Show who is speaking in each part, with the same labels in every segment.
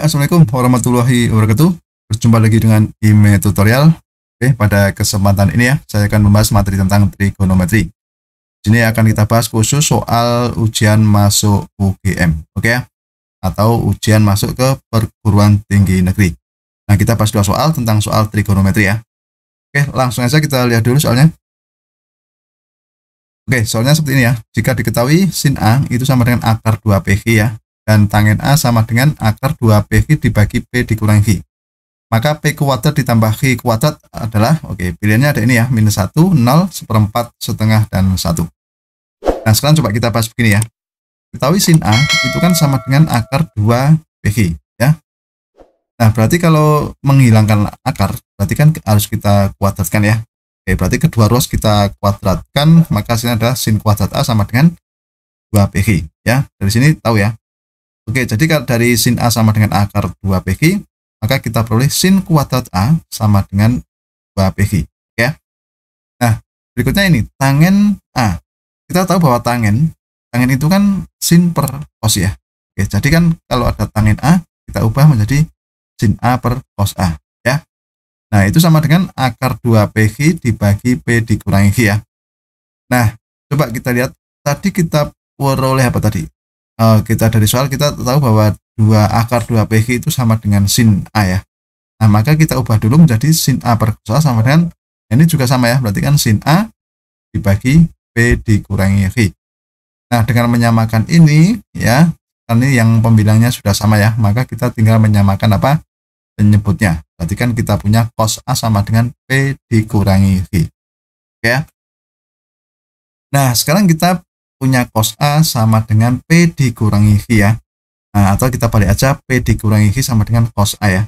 Speaker 1: Assalamualaikum warahmatullahi wabarakatuh. Berjumpa lagi dengan IME Tutorial. Oke, pada kesempatan ini ya, saya akan membahas materi tentang trigonometri. Di sini akan kita bahas khusus soal ujian masuk UGM, oke ya, atau ujian masuk ke perguruan tinggi negeri. Nah, kita bahas dua soal tentang soal trigonometri ya. Oke, langsung saja kita lihat dulu soalnya. Oke, soalnya seperti ini ya. Jika diketahui sin A itu sama dengan akar 2PG ya, dan tangen A sama dengan akar 2PG dibagi P dikurangi G. Maka P kuadrat ditambah G kuadrat adalah, oke, pilihannya ada ini ya, minus 1, 0, seperempat, setengah, dan 1. Nah, sekarang coba kita bahas begini ya. Ketahui sin A itu kan sama dengan akar 2PG ya. Nah, berarti kalau menghilangkan akar, berarti kan harus kita kuadratkan ya. Oke, berarti kedua ruas kita kuadratkan, maka hasilnya adalah sin kuadrat A sama dengan 2PG ya. Dari sini tahu ya. Oke, jadi kalau dari sin A sama dengan akar 2PG, maka kita peroleh sin kuadrat A sama dengan 2PG. Ya. Nah, berikutnya ini, tangen A. Kita tahu bahwa tangen itu kan sin per cos ya. Oke, jadi kan kalau ada tangen A, kita ubah menjadi sin A per cos A. Ya. Nah, itu sama dengan akar 2PG dibagi P dikurangi G ya. Nah, coba kita lihat, tadi kita peroleh apa tadi? Kita dari soal kita tahu bahwa akar 2PG itu sama dengan sin A ya. Nah, maka kita ubah dulu menjadi sin A per cos A sama dengan, ini juga sama ya, berarti kan sin A dibagi P dikurangi G. Nah, dengan menyamakan ini ya, ini yang pembilangnya sudah sama ya, maka kita tinggal menyamakan apa? Penyebutnya. Berarti kan kita punya cos A sama dengan P dikurangi G. Oke ya. Nah, sekarang kita punya cos A sama dengan P dikurangi G ya. Nah, atau kita balik aja, P dikurangi G sama dengan cos A ya.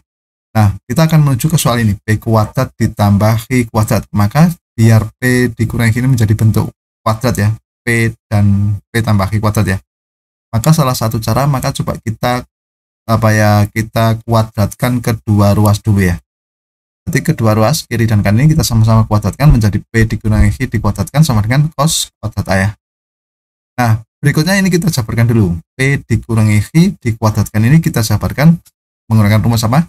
Speaker 1: Nah, kita akan menuju ke soal ini, P kuadrat ditambah G kuadrat. Maka biar P dikurangi G ini menjadi bentuk kuadrat ya, P dan P tambah G kuadrat ya. Maka salah satu cara, maka coba kita kita kuadratkan kedua ruas dulu ya. Jadi kedua ruas kiri dan kanan ini kita sama-sama kuadratkan menjadi P dikurangi G dikuadratkan sama dengan cos kuadrat A ya. Nah, berikutnya ini kita jabarkan dulu. P dikurangi G dikuadratkan ini kita jabarkan menggunakan rumus apa?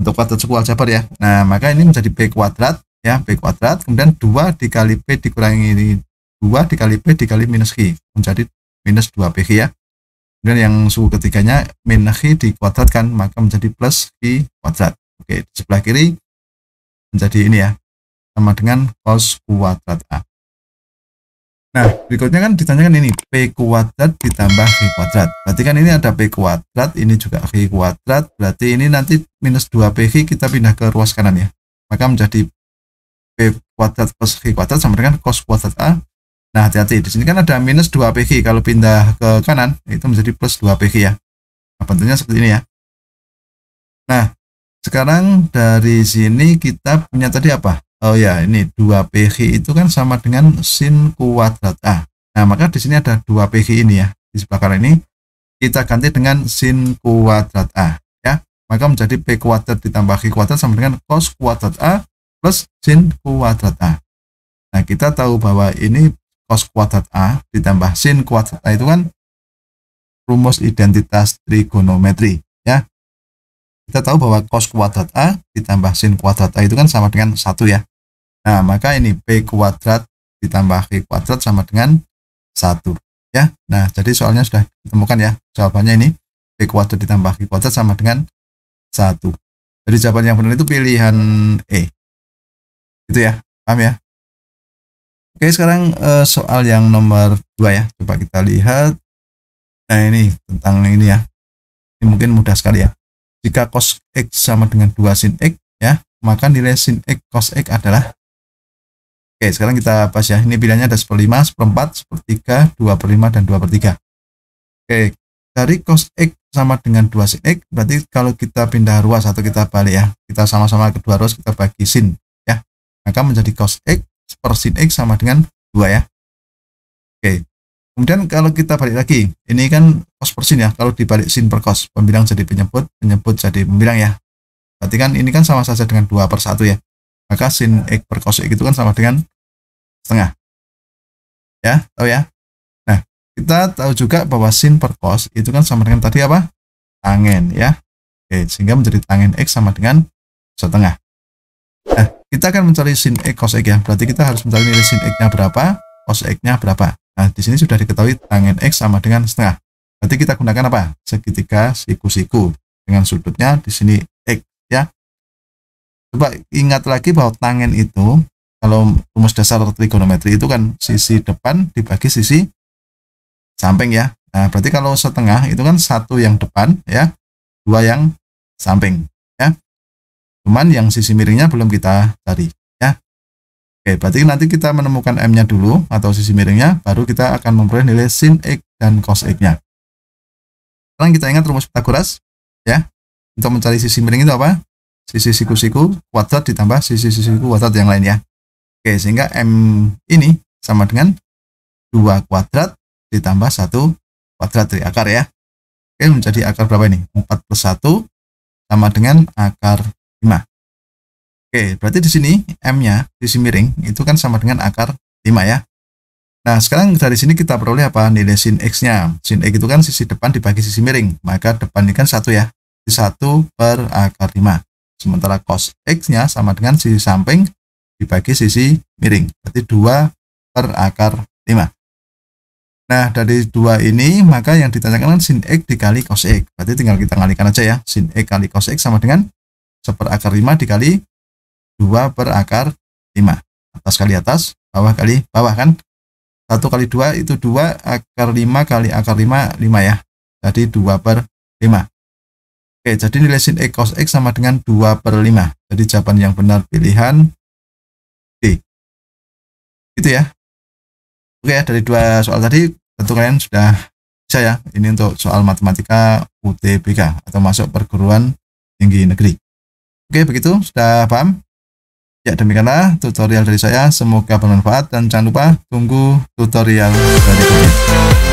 Speaker 1: Untuk kuadrat suku aljabar ya. Nah, maka ini menjadi P kuadrat ya, P kuadrat, kemudian 2 dikali P dikurangi 2 dikali P dikali minus G menjadi minus 2PG ya. Kemudian yang suku ketiganya min G dikuadratkan, maka menjadi plus G kuadrat. Oke, di sebelah kiri menjadi ini ya, sama dengan cos kuadrat A. Nah, berikutnya kan ditanyakan ini, P kuadrat ditambah G kuadrat. Berarti kan ini ada P kuadrat, ini juga G kuadrat. Berarti ini nanti minus 2PG kita pindah ke ruas kanan ya. Maka menjadi P kuadrat plus G kuadrat sama dengan cos kuadrat A. Nah, hati-hati, di sini kan ada minus 2PG. Kalau pindah ke kanan, itu menjadi plus 2PG ya. Nah, bentuknya seperti ini ya. Nah, sekarang dari sini kita punya tadi apa? Oh ya, ini 2PG itu kan sama dengan sin kuadrat A. Nah, maka di sini ada 2PG ini ya. Di sebelah kanan ini kita ganti dengan sin kuadrat A ya. Maka menjadi P kuadrat ditambah G kuadrat sama dengan cos kuadrat A plus sin kuadrat A. Nah, kita tahu bahwa ini cos kuadrat A ditambah sin kuadrat A itu kan rumus identitas trigonometri ya. Kita tahu bahwa cos kuadrat A ditambah sin kuadrat A itu kan sama dengan 1 ya. Nah, maka ini P kuadrat ditambah G kuadrat sama dengan 1 ya. Nah, jadi soalnya sudah ditemukan ya. Jawabannya ini P kuadrat ditambah G kuadrat sama dengan 1. Jadi jawaban yang benar itu pilihan E. Gitu ya. Paham ya? Oke, sekarang soal yang nomor 2 ya. Coba kita lihat. Nah, ini tentang ini ya. Ini mungkin mudah sekali ya. Jika cos X sama dengan 2 sin X ya, maka nilai sin X cos X adalah. Oke, sekarang kita bahas ya. Ini pilihannya ada 1/5, 1/4, 1/3, 2/5, dan 2/3. Oke, dari cos X sama dengan 2 sin X, berarti kalau kita pindah ruas atau kita balik ya, kita sama-sama kedua ruas kita bagi sin ya. Maka menjadi cos X per sin X sama dengan 2 ya. Oke, kemudian kalau kita balik lagi, ini kan cos per sin ya. Kalau dibalik sin per cos, pembilang jadi penyebut, penyebut jadi pembilang ya. Berarti kan ini kan sama saja dengan 2/1 ya. Maka sin X per cos X itu kan sama dengan setengah. Ya, tahu ya. Nah, kita tahu juga bahwa sin per cos itu kan sama dengan tadi apa? Tangen ya. Oke, sehingga menjadi tangen X sama dengan setengah. Nah, kita akan mencari sin X cos X ya. Berarti kita harus mencari nilai sin X-nya berapa, cos X-nya berapa. Nah, di sini sudah diketahui tangen X sama dengan setengah. Berarti kita gunakan apa? Segitiga siku-siku dengan sudutnya di sini X ya. Coba ingat lagi bahwa tangen itu, kalau rumus dasar trigonometri itu kan sisi depan dibagi sisi samping ya. Nah, berarti kalau setengah itu kan satu yang depan ya, dua yang samping ya. Cuman yang sisi miringnya belum kita cari ya. Oke, berarti nanti kita menemukan M-nya dulu atau sisi miringnya, baru kita akan memperoleh nilai sin X dan cos X-nya. Sekarang kita ingat rumus Pythagoras ya. Untuk mencari sisi miring itu apa? Sisi siku-siku kuadrat ditambah sisi siku kuadrat yang lain ya. Oke, sehingga M ini sama dengan 2 kuadrat ditambah 1 kuadrat dari akar ya. Oke, menjadi akar berapa ini? 4 plus 1 sama dengan akar 5. Oke, berarti di sini M-nya, sisi miring, itu kan sama dengan akar 5 ya. Nah, sekarang dari sini kita peroleh apa? Nilai sin X-nya. Sin X itu kan sisi depan dibagi sisi miring. Maka depan ini kan 1 ya. 1 per akar 5. Sementara cos X-nya sama dengan sisi samping dibagi sisi miring. Berarti 2 per akar 5. Nah, dari 2 ini, maka yang ditanyakan kan sin X dikali cos X. Berarti tinggal kita kalikan aja ya. Sin X kali cos X sama dengan 1 per akar 5 dikali 2 per akar 5. Atas kali atas, bawah kali bawah kan. 1 kali 2 itu 2, akar 5 kali akar 5, 5 ya. Jadi 2 per 5. Oke, jadi nilai sin X cos X sama dengan 2 per 5. Jadi jawaban yang benar pilihan D. Gitu ya. Oke ya, dari 2 soal tadi, tentu kalian sudah bisa ya. Ini untuk soal matematika UTBK atau masuk perguruan tinggi negeri. Oke, begitu sudah paham? Ya, demikianlah tutorial dari saya. Semoga bermanfaat dan jangan lupa tunggu tutorial berikutnya.